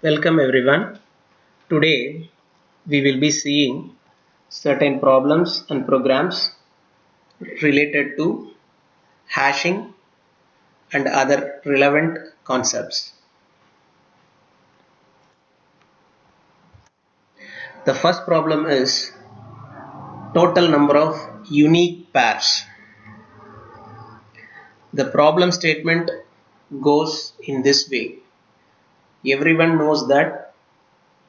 Welcome everyone. Today we will be seeing certain problems and programs related to hashing and other relevant concepts. The first problem is total number of unique pairs. The problem statement goes in this way. Everyone knows that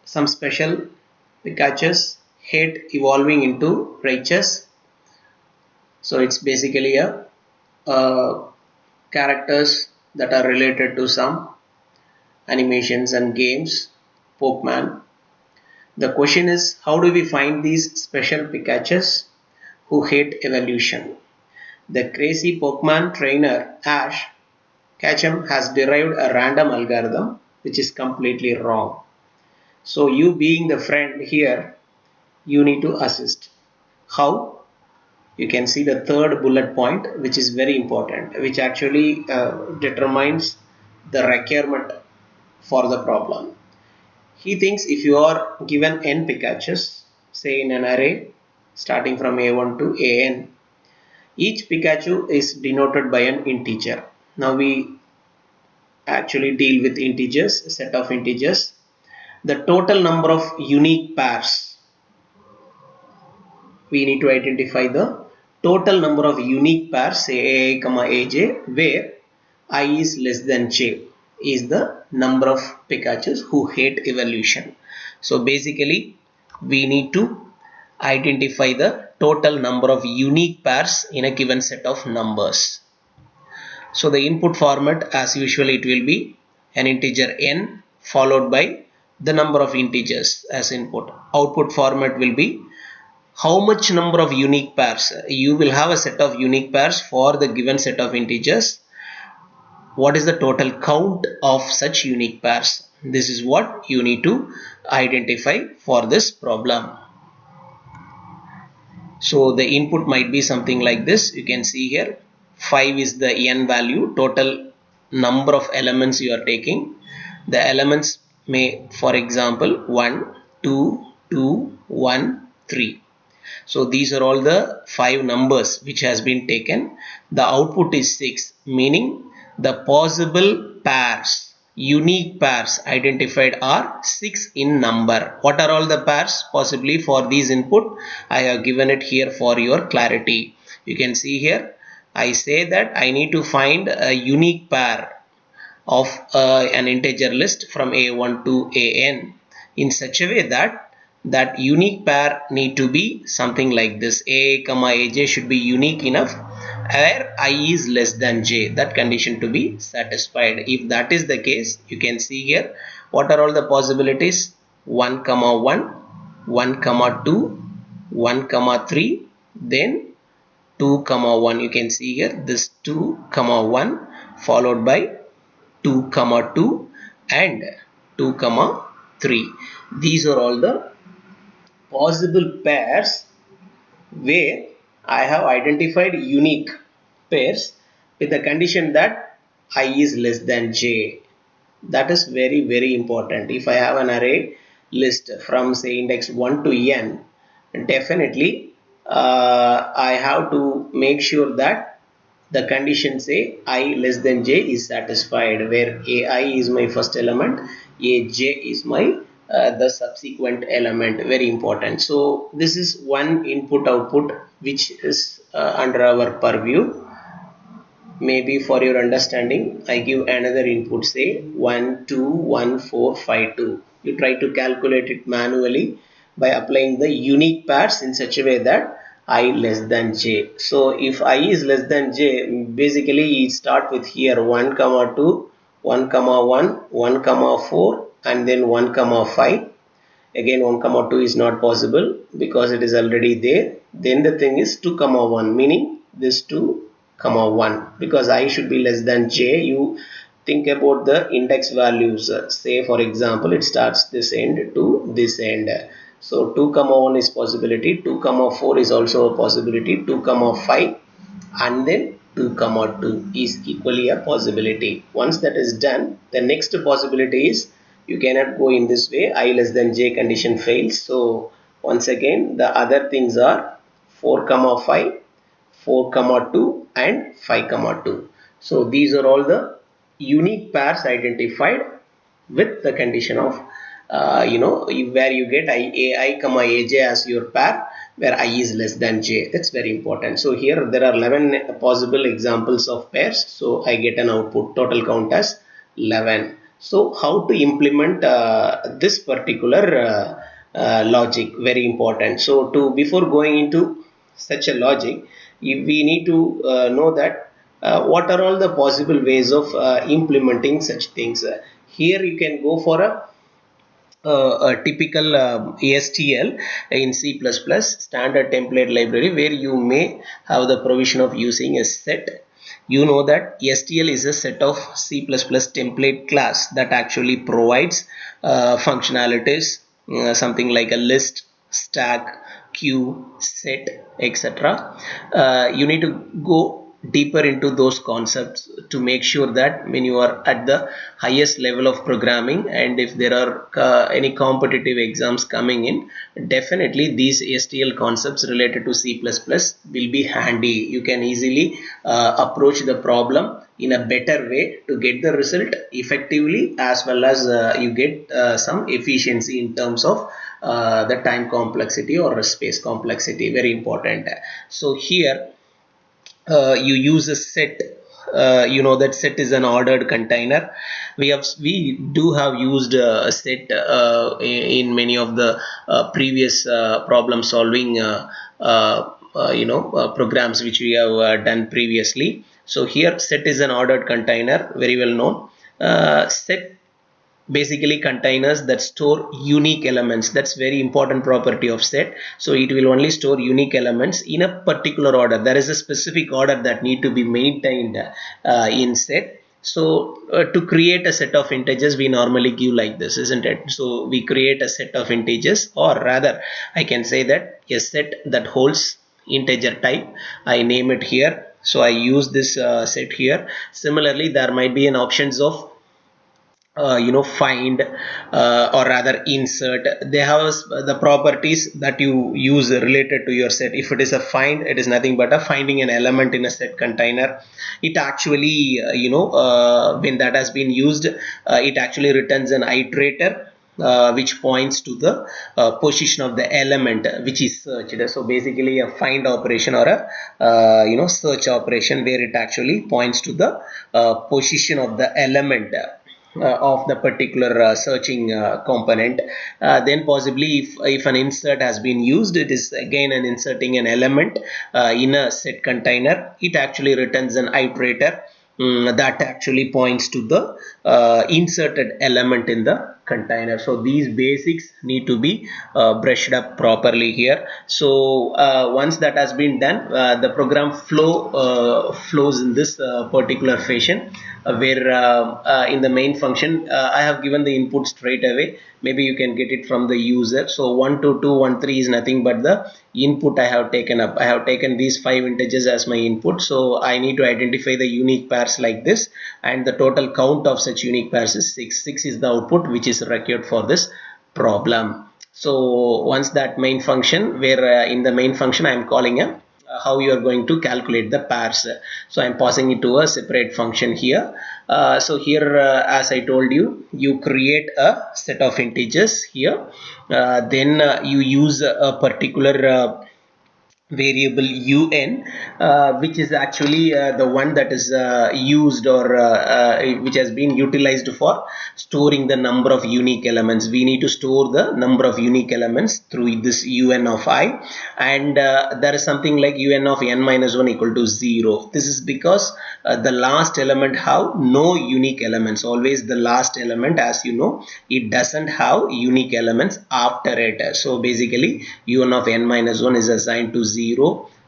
some special Pikachus hate evolving into righteous. So it's basically a characters that are related to some animations and games, Pokemon. The question is, how do we find these special Pikachus who hate evolution? The crazy Pokemon trainer Ash Ketchum has derived a random algorithm which is completely wrong. So you being the friend here, you need to assist. How? You can see the third bullet point, which is very important, which actually determines the requirement for the problem. He thinks if you are given n Pikachus, say in an array starting from a1 to an, each Pikachu is denoted by an integer. Now we actually deal with integers, a set of integers. The total number of unique pairs, we need to identify the total number of unique pairs, say ai comma aj, where I is less than j is the number of Pikachus who hate evolution. So basically we need to identify the total number of unique pairs in a given set of numbers. So the input format, as usual, it will be an integer n followed by the number of integers as input. Output format will be how much number of unique pairs. You will have a set of unique pairs for the given set of integers. What is the total count of such unique pairs? This is what you need to identify for this problem. So the input might be something like this. You can see here 5 is the n value, total number of elements you are taking. The elements may, for example, 1 2 2 1 3. So these are all the 5 numbers which has been taken. The output is 6, meaning the possible pairs, unique pairs identified are 6 in number. What are all the pairs possibly for these input? I have given it here for your clarity. You can see here I say that I need to find a unique pair of an integer list from a1 to an in such a way that that unique pair need to be something like this. A comma aj should be unique enough where I is less than j, that condition to be satisfied. If that is the case, you can see here what are all the possibilities: 1 comma 1, 1 comma 2, 1 comma 3, then 2 comma 1. You can see here this 2 comma 1 followed by 2 comma 2 and 2 comma 3. These are all the possible pairs where I have identified unique pairs with the condition that I is less than j. That is very important. If I have an array list from say index 1 to n, definitely I have to make sure that the condition say I less than j is satisfied, where ai is my first element, aj is my the subsequent element. Very important. So this is one input output which is under our purview. Maybe for your understanding I give another input, say 1 2 1 4 5 2. You try to calculate it manually by applying the unique pairs in such a way that I less than j. So if I is less than j, basically you start with here 1 comma 2, 1 comma 1, 1 comma 4 and then 1 comma 5. Again 1 comma 2 is not possible because it is already there. Then the thing is 2 comma 1, meaning this 2 comma 1, because I should be less than j. You think about the index values. Say for example it starts this end to this end. So 2 comma 1 is possibility, 2 comma 4 is also a possibility, 2 comma 5 and then 2 comma 2 is equally a possibility. Once that is done, the next possibility is You cannot go in this way. I less than j condition fails. So once again the other things are 4 comma 5, 4 comma 2 and 5 comma 2. So these are all the unique pairs identified with the condition of where you get ai comma aj as your pair where I is less than j. That's very important. So here there are 11 possible examples of pairs. So I get an output total count as 11. So how to implement this particular logic, very important. So to before going into such a logic, we need to know that what are all the possible ways of implementing such things. Here you can go for a typical ASTL in C++ standard template library, where you may have the provision of using a set. You know that STL is a set of C++ template class that actually provides functionalities, something like a list, stack, queue, set, etc. You need to go deeper into those concepts to make sure that when you are at the highest level of programming, and if there are any competitive exams coming in, definitely these STL concepts related to C++ will be handy. You can easily approach the problem in a better way to get the result effectively, as well as you get some efficiency in terms of the time complexity or space complexity. Very important. So here you use a set. You know that set is an ordered container. We do have used a set in many of the previous problem solving programs which we have done previously. So here set is an ordered container, very well known. Set basically containers that store unique elements. That's very important property of set. So it will only store unique elements in a particular order. There is a specific order that need to be maintained in set. So to create a set of integers, we normally give like this, isn't it? So we create a set of integers, or rather I can say that a set that holds integer type. I name it here. So I use this set here. Similarly, there might be an options of find or rather insert. They have the properties that you use related to your set. If it is a find, it is nothing but a finding an element in a set container. It actually when that has been used, it actually returns an iterator which points to the position of the element which is searched. So basically a find operation or a search operation, where it actually points to the position of the element of the particular searching component. Then possibly if an insert has been used, it is again an inserting an element in a set container. It actually returns an iterator that actually points to the inserted element in the container. So these basics need to be brushed up properly here. So once that has been done, the program flows in this particular fashion, where in the main function I have given the input straight away. Maybe you can get it from the user. So 1 2 2 1 3 is nothing but the input I have taken up. I have taken these 5 integers as my input. So I need to identify the unique pairs like this, and the total count of such unique pairs is 6. 6 is the output which is required for this problem. So once that main function, where in the main function I am calling a how you are going to calculate the pairs. So I am passing it to a separate function here. So here as I told you, you create a set of integers here. Then you use a particular variable un, which is actually the one that is used or which has been utilized for storing the number of unique elements. We need to store the number of unique elements through this un of I, and there is something like un of n minus 1 equal to 0. This is because the last element have no unique elements. Always the last element, as you know, it doesn't have unique elements after it. So basically un of n minus 1 is assigned to 0.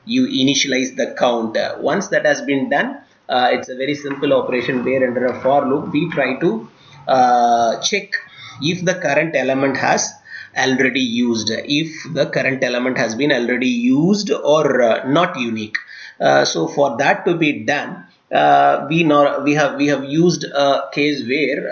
You initialize the count. Once that has been done, it's a very simple operation, where under a for loop we try to check if the current element has already used, if the current element has been already used or not unique. So for that to be done, we have used a case where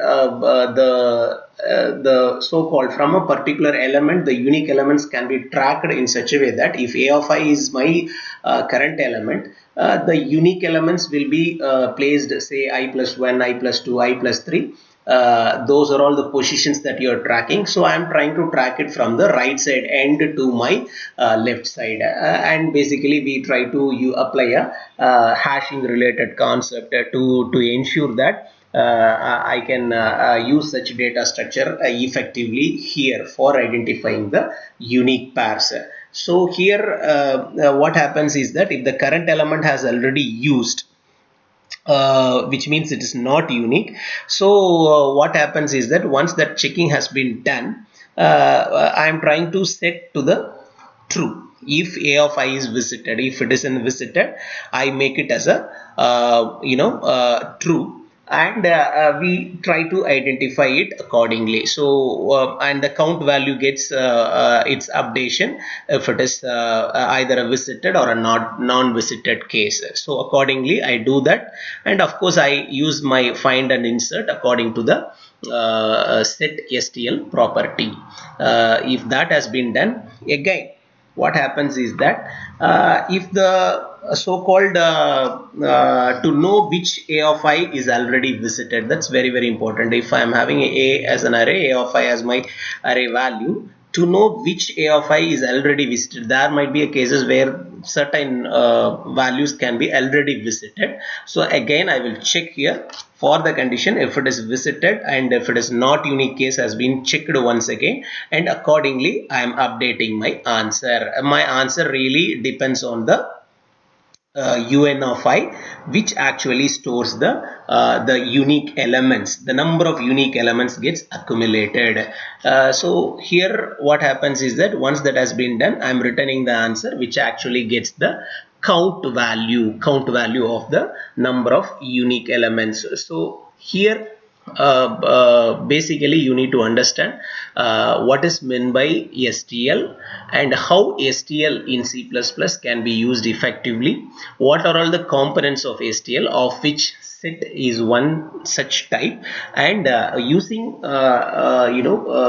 the so-called from a particular element the unique elements can be tracked in such a way that if a of I is my current element, the unique elements will be placed, say I plus 1, I plus 2, I plus 3. Those are all the positions that you are tracking. So I am trying to track it from the right side end to my left side, and basically we try to apply a hashing related concept to ensure that I can use such data structure effectively here for identifying the unique pairs. So here what happens is that if the current element has already used, which means it is not unique. So what happens is that once that checking has been done, I am trying to set to the true. If a of I is visited, if it isn't visited, I make it as a true, and we try to identify it accordingly. So and the count value gets its updation if it is either a visited or a not non-visited case. So accordingly I do that, and of course I use my find and insert according to the set STL property. If that has been done, again what happens is that if the so-called to know which a of I is already visited, that's very important. If I am having a as an array, a of I as my array value, to know which a of I is already visited, there might be a cases where certain values can be already visited. So again I will check here for the condition if it is visited, and if it is not unique case has been checked once again, and accordingly I am updating my answer. My answer really depends on the un of I, which actually stores the unique elements. The number of unique elements gets accumulated. So here what happens is that once that has been done, I am returning the answer which actually gets the count value of the number of unique elements. So here basically you need to understand what is meant by STL and how STL in C++ can be used effectively. What are all the components of STL, of which set is one such type, and using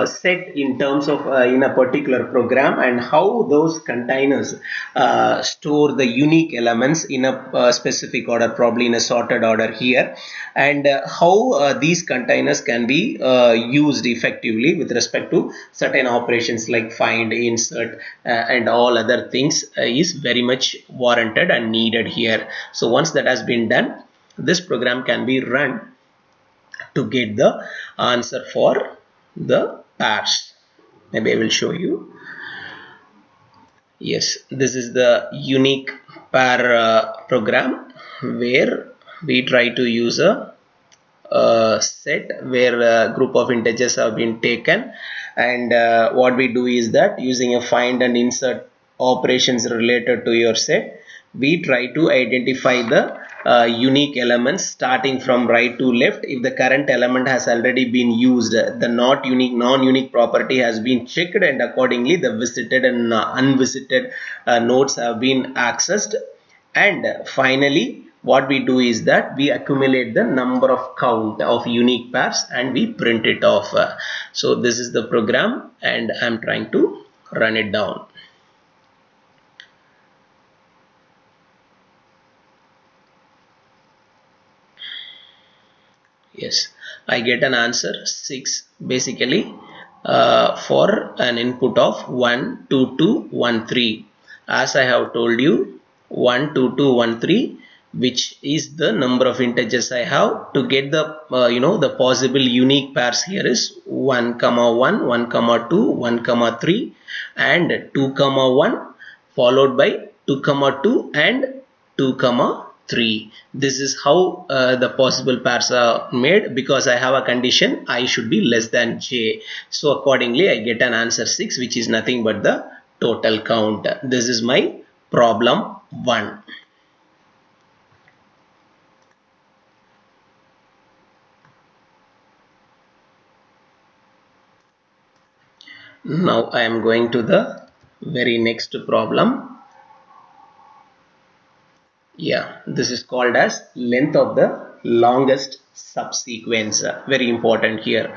set in terms of in a particular program, and how those containers store the unique elements in a specific order, probably in a sorted order here, and how these containers can be used effectively with respect to certain operations like find, insert, and all other things is very much warranted and needed here. So once that has been done, this program can be run to get the answer for the pairs. Maybe I will show you. Yes, this is the unique pair program where we try to use a set where a group of integers have been taken, and what we do is that using a find and insert operations related to your set, we try to identify the unique elements starting from right to left. If the current element has already been used, the not unique non-unique property has been checked, and accordingly the visited and unvisited nodes have been accessed, and finally what we do is that we accumulate the number of count of unique pairs and we print it off. So this is the program, and I'm trying to run it down. Yes, I get an answer 6 basically for an input of 1 2 2 1 3. As I have told you, 1 2 2 1 3, which is the number of integers I have. To get the the possible unique pairs here is 1 comma 1 1 comma 2 1 comma 3 and 2 comma 1 followed by 2 comma 2 and 2 comma 3. This is how the possible pairs are made, because I have a condition I should be less than j. So accordingly I get an answer 6, which is nothing but the total count. This is my problem 1. Now I am going to the very next problem. Yeah, this is called as length of the longest subsequence. Very important here.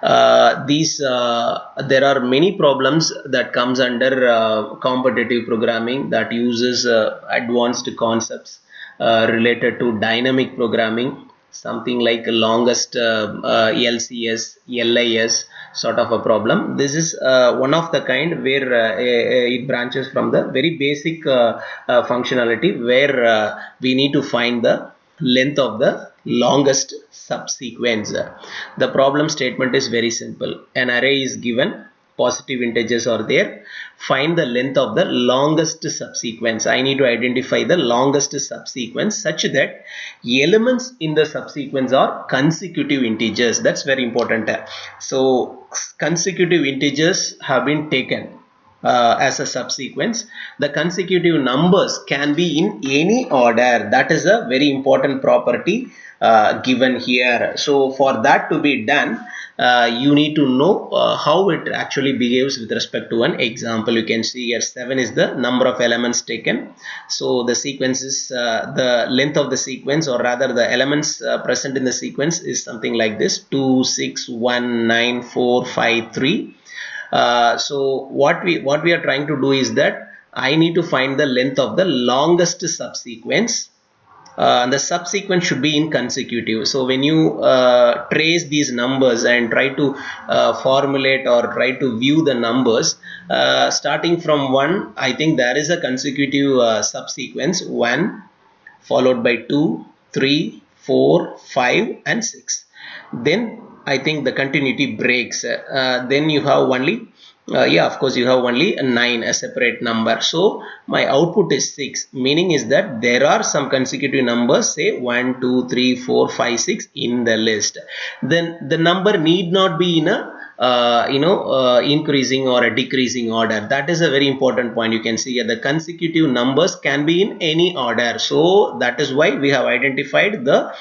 There are many problems that comes under competitive programming that uses advanced concepts related to dynamic programming, something like longest LCS, LIS sort of a problem. This is one of the kind where it branches from the very basic functionality where we need to find the length of the longest subsequence. The problem statement is very simple. An array is given, positive integers are there, find the length of the longest subsequence. I need to identify the longest subsequence such that elements in the subsequence are consecutive integers. That's very important. So consecutive integers have been taken as a subsequence. The consecutive numbers can be in any order. That is a very important property given here. So for that to be done, you need to know how it actually behaves with respect to an example. You can see here 7 is the number of elements taken. So the sequence is the length of the sequence, or rather the elements present in the sequence is something like this: 2, 6, 1, 9, 4, 5, 3. So what we are trying to do is that I need to find the length of the longest subsequence. And the subsequence should be in consecutive. So when you trace these numbers and try to formulate or try to view the numbers starting from 1, I think there is a consecutive subsequence: 1 followed by 2, 3, 4, 5 and 6. Then I think the continuity breaks. Then you have only yeah, of course you have only a 9, a separate number. So my output is 6, meaning is that there are some consecutive numbers, say 1, 2, 3, 4, 5, 6 in the list. Then the number need not be in a increasing or a decreasing order. That is a very important point. You can see here the consecutive numbers can be in any order. So that is why we have identified the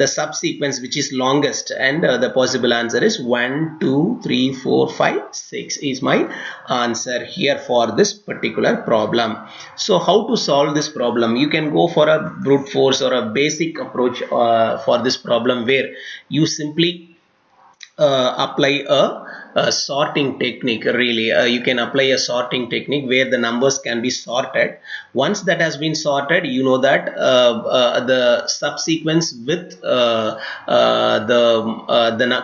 subsequence which is longest, and the possible answer is 1, 2, 3, 4, 5, 6 is my answer here for this particular problem. So how to solve this problem? You can go for a brute force or a basic approach for this problem, where you simply apply a sorting technique. Really, you can apply a sorting technique where the numbers can be sorted. Once that has been sorted, you know that the subsequence with the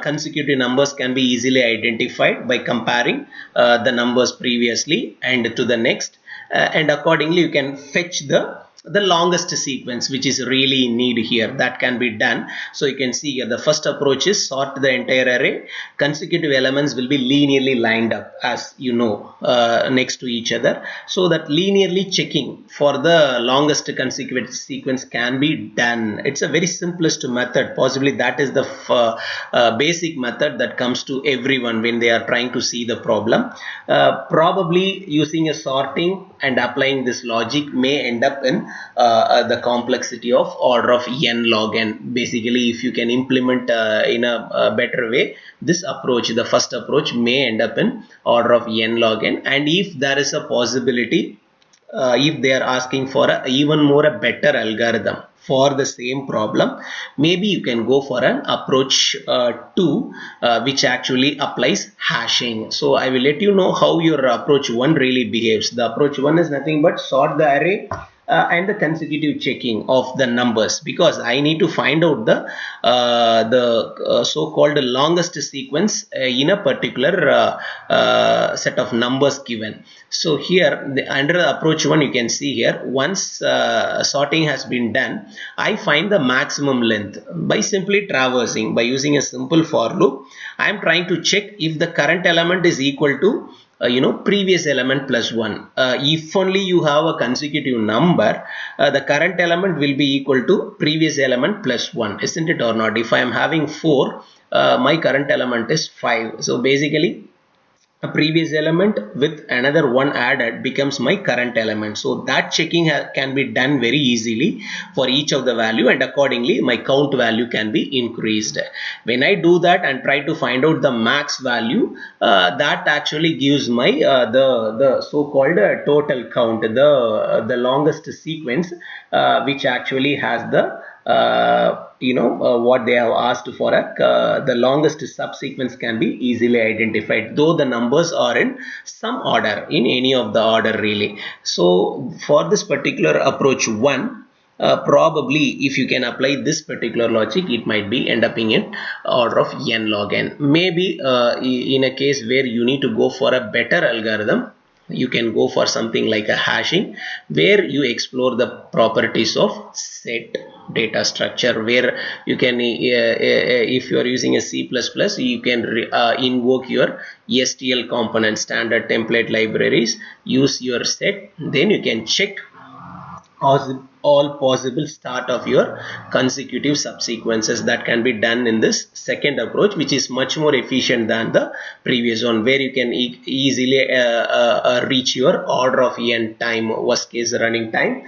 consecutive numbers can be easily identified by comparing the numbers previously and to the next, and accordingly you can fetch the longest sequence which is really need here. That can be done. So you can see here the first approach is sort the entire array. Consecutive elements will be linearly lined up, as you know, next to each other, so that linearly checking for the longest consecutive sequence can be done. It's a very simplest method. Possibly that is the basic method that comes to everyone when they are trying to see the problem. Probably using a sorting and applying this logic may end up in the complexity of order of n log n. Basically, if you can implement in a better way this approach, the first approach may end up in order of n log n. And if there is a possibility, if they are asking for even more a better algorithm for the same problem, maybe you can go for an approach 2 which actually applies hashing. So I will let you know how your approach 1 really behaves. The approach 1 is nothing but sort the array and the consecutive checking of the numbers, because I need to find out the so-called longest sequence in a particular set of numbers given. So here under approach 1, you can see here, once sorting has been done, I find the maximum length by simply traversing, by using a simple for loop. I am trying to check if the current element is equal to previous element plus 1. If only you have a consecutive number, the current element will be equal to previous element plus 1, isn't it or not? If I am having 4, my current element is 5. So basically a previous element with another one added becomes my current element. So that checking can be done very easily for each of the value, and accordingly my count value can be increased. When I do that and try to find out the max value, that actually gives my the so-called total count, the longest sequence, which actually has the what they have asked for. The longest subsequence can be easily identified, though the numbers are in some order, in any of the order really. So for this particular approach 1, probably if you can apply this particular logic, it might be end up in order of n log n. Maybe in a case where you need to go for a better algorithm, you can go for something like a hashing, where you explore the properties of set data structure, where you can if you are using a C++, you can invoke your STL component, standard template libraries, use your set, then you can check all possible start of your consecutive subsequences. That can be done in this second approach, which is much more efficient than the previous one, where you can easily reach your order of n time, worst case running time,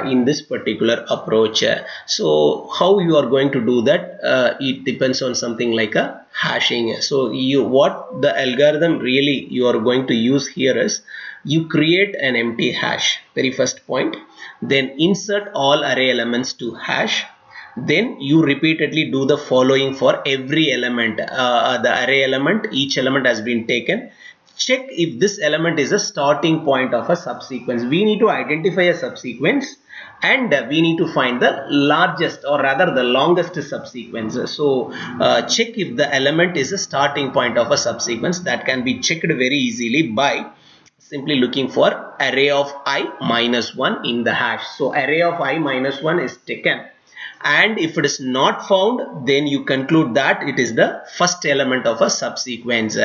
in this particular approach. So how you are going to do that, it depends on something like a hashing. So what the algorithm really you are going to use here is, you create an empty hash, very first point, then insert all array elements to hash, then you repeatedly do the following for every element. The array element, each element has been taken, check if this element is a starting point of a subsequence. We need to identify a subsequence, and we need to find the largest, or rather the longest subsequence. So check if the element is a starting point of a subsequence. That can be checked very easily by simply looking for array of I minus 1 in the hash. So array of I minus 1 is taken, and if it is not found, then you conclude that it is the first element of a subsequence.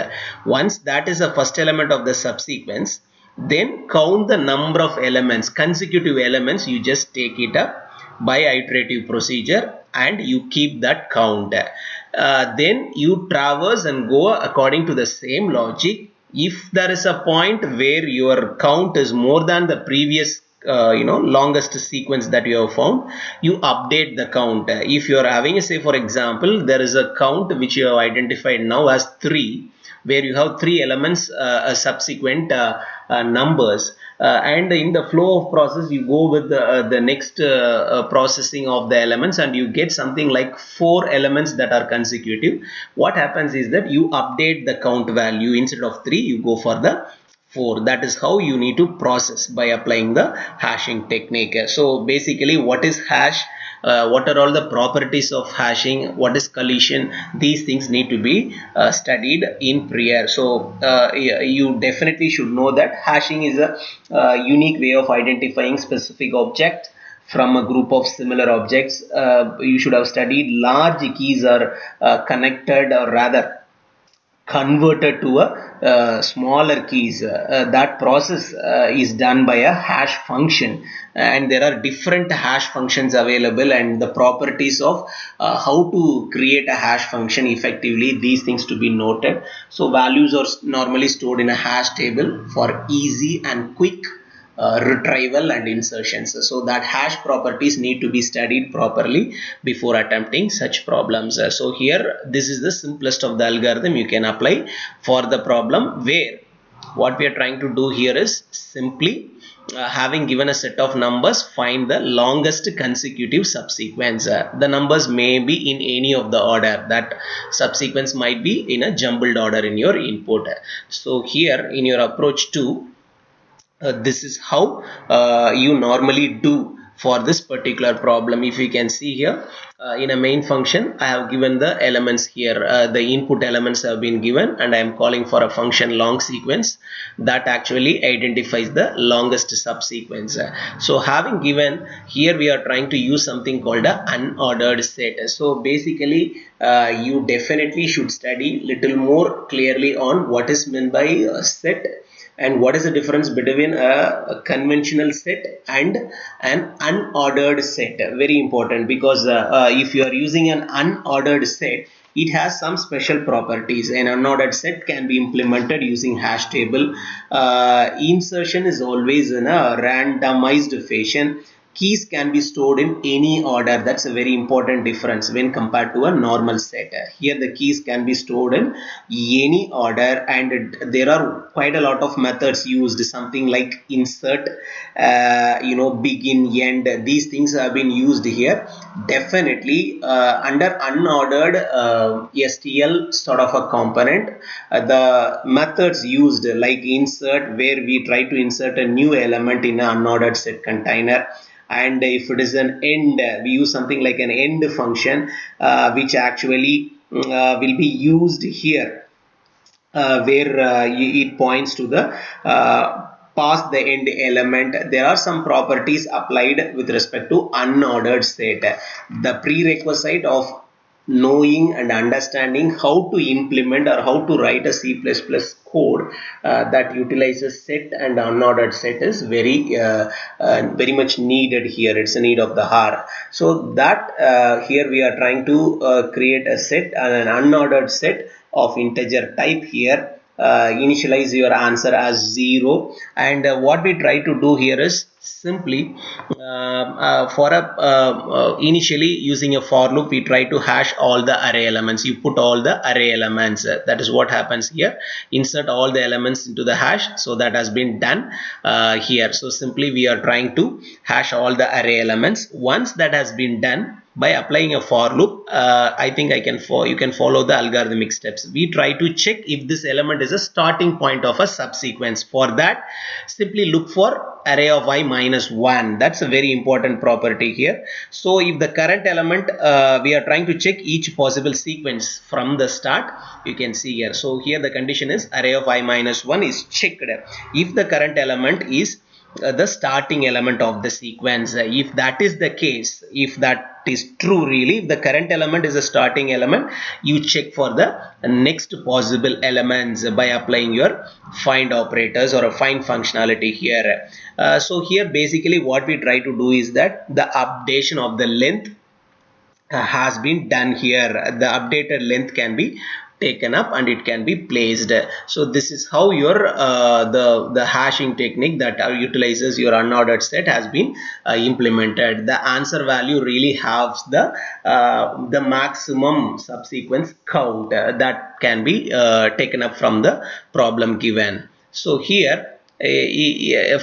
Once that is the first element of the subsequence, then count the number of elements, consecutive elements, you just take it up by iterative procedure and you keep that count. Then you traverse and go according to the same logic. If there is a point where your count is more than the previous longest sequence that you have found, you update the count. If you are having, say for example, there is a count which you have identified now as 3, where you have 3 elements, subsequent numbers, and in the flow of process you go with the next processing of the elements, and you get something like 4 elements that are consecutive. What happens is that you update the count value, instead of 3 you go for the 4. That is how you need to process, by applying the hashing technique. So basically, what is hash, what are all the properties of hashing, what is collision, these things need to be studied in prior. So you definitely should know that hashing is a unique way of identifying specific object from a group of similar objects. You should have studied large keys are connected, or rather converted to a smaller keys. That process is done by a hash function, and there are different hash functions available, and the properties of how to create a hash function effectively, these things to be noted. So values are normally stored in a hash table for easy and quick retrieval and insertions. So that hash properties need to be studied properly before attempting such problems. So here, this is the simplest of the algorithm you can apply for the problem, where what we are trying to do here is simply having given a set of numbers, find the longest consecutive subsequence. The numbers may be in any of the order, that subsequence might be in a jumbled order in your input. So here in your approach 2, this is how you normally do for this particular problem. If you can see here, in a main function I have given the elements here, the input elements have been given, and I am calling for a function long sequence that actually identifies the longest subsequence. So having given here, we are trying to use something called a unordered set. So basically you definitely should study little more clearly on what is meant by set, And what is the difference between a conventional set and an unordered set? Very important, because if you are using an unordered set, it has some special properties. An unordered set can be implemented using hash table. Insertion is always in a randomized fashion. Keys can be stored in any order. That's a very important difference when compared to a normal set. Here the keys can be stored in any order, and there are quite a lot of methods used, something like insert, begin, end. These things have been used here. Definitely under unordered STL sort of a component, the methods used like insert, where we try to insert a new element in an unordered set container. And if it is an end, we use something like an end function, which actually will be used here, where it points to the past the end element. There are some properties applied with respect to unordered set. The prerequisite of knowing and understanding how to implement or how to write a C++ code that utilizes set and unordered set is very much needed here. It's a need of the hour. So that here we are trying to create a set and an unordered set of integer type here. Initialize your answer as 0, and what we try to do here is simply initially using a for loop, we try to hash all the array elements. You put all the array elements, that is what happens here. Insert all the elements into the hash. So that has been done here. So simply we are trying to hash all the array elements. Once that has been done, by applying a for loop, I think you can follow the algorithmic steps. We try to check if this element is a starting point of a subsequence. For that, simply look for array of I minus 1. That's a very important property here. So if the current element, we are trying to check each possible sequence from the start, you can see here. So here the condition is array of I minus 1 is checked if the current element is the starting element of the sequence. If that is the case, if that is true really, if the current element is a starting element, you check for the next possible elements by applying your find operators or a find functionality here. So here basically what we try to do is that the updation of the length has been done here. The updated length can be taken up and it can be placed. So this is how your the hashing technique that utilizes your unordered set has been implemented. The answer value really has the maximum subsequence count that can be taken up from the problem given. So here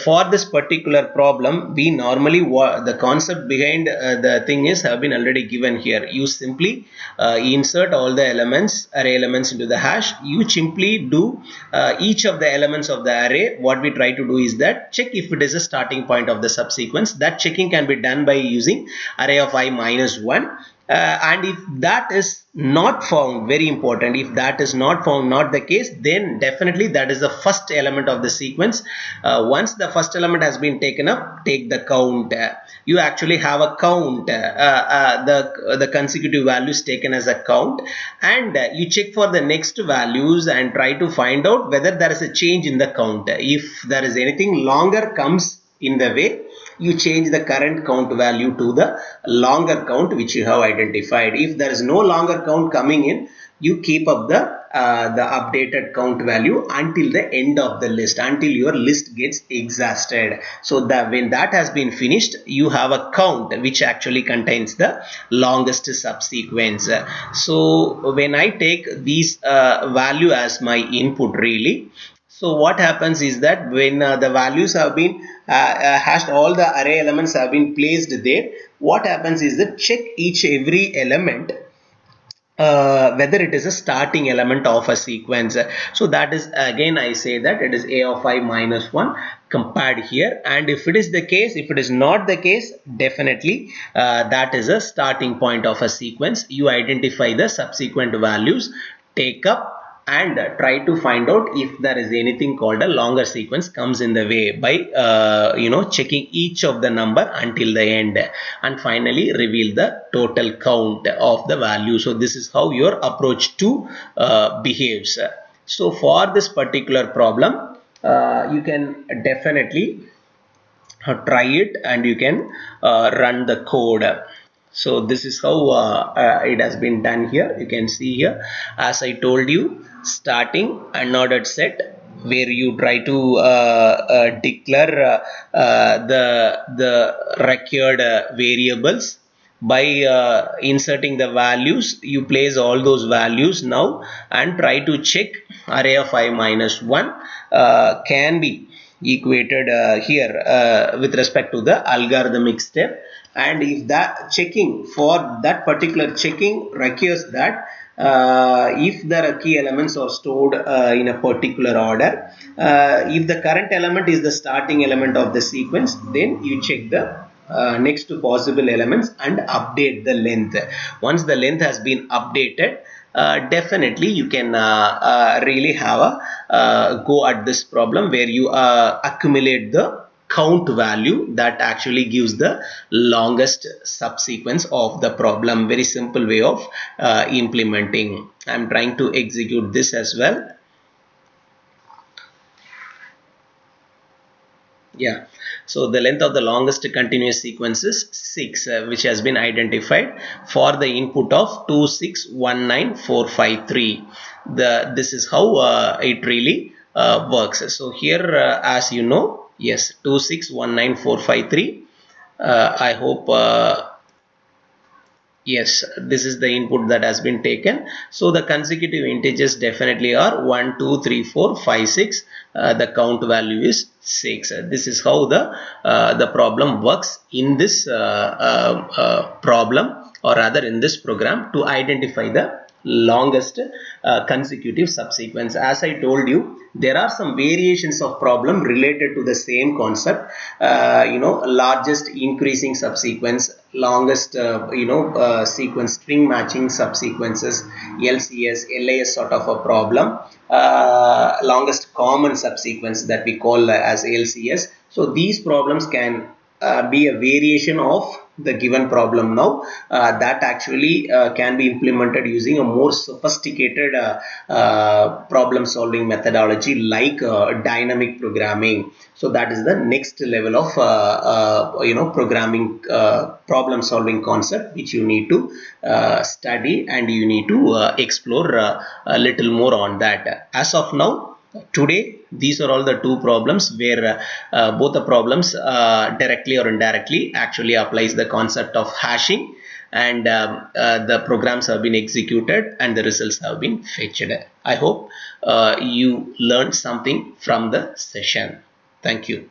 for this particular problem, we normally the concept behind the thing is have been already given here. You simply insert all the elements, array elements into the hash. You simply do each of the elements of the array. What we try to do is that check if it is a starting point of the subsequence. That checking can be done by using array of I minus 1. And if that is not found, very important, if that is not found, not the case, then definitely that is the first element of the sequence. Once the first element has been taken up, take the count. You actually have a count, the consecutive values taken as a count, and you check for the next values and try to find out whether there is a change in the count. If there is anything longer comes in the way, you change the current count value to the longer count which you have identified. If there is no longer count coming in, you keep up the updated count value until the end of the list, until your list gets exhausted. So that when that has been finished, you have a count which actually contains the longest subsequence. So when I take these value as my input really, so what happens is that when the values have been hashed, all the array elements have been placed there, what happens is that check every element whether it is a starting element of a sequence. So that is, again I say that it is a of I minus 1 compared here, and if it is the case, if it is not the case, definitely that is a starting point of a sequence. You identify the subsequent values, take up and try to find out if there is anything called a longer sequence comes in the way by checking each of the number until the end, and finally reveal the total count of the value. So this is how your approach 2 behaves. So for this particular problem, you can definitely try it and you can run the code. So this is how it has been done here. You can see here, as I told you, starting unordered set, where you try to declare the required variables by inserting the values. You place all those values now and try to check array of I minus 1 can be equated here with respect to the algorithmic step, and if that checking for that particular checking requires that if the key elements are stored in a particular order, if the current element is the starting element of the sequence, then you check the next to possible elements and update the length. Once the length has been updated, definitely you can really have a go at this problem where you accumulate the count value that actually gives the longest subsequence of the problem. Very simple way of implementing. I'm trying to execute this as well. Yeah, so the length of the longest continuous sequence is 6, which has been identified for the input of 2619453. This is how it really works. So here, as you know, yes, 2619453. I hope yes, this is the input that has been taken. So the consecutive integers definitely are 1 2 3 4 5 6. The count value is 6. This is how the problem works in this problem, or rather in this program, to identify the longest consecutive subsequence. As I told you, there are some variations of problem related to the same concept. Largest increasing subsequence, longest sequence, string matching subsequences, LCS, LAS sort of a problem, longest common subsequence that we call as LCS. So these problems can be a variation of the given problem now, that actually can be implemented using a more sophisticated problem solving methodology like dynamic programming. So that is the next level of programming problem solving concept which you need to study, and you need to explore a little more on that. As of now, today, these are all the two problems where both the problems directly or indirectly actually applies the concept of hashing, and the programs have been executed and the results have been fetched. I hope you learned something from the session. Thank you.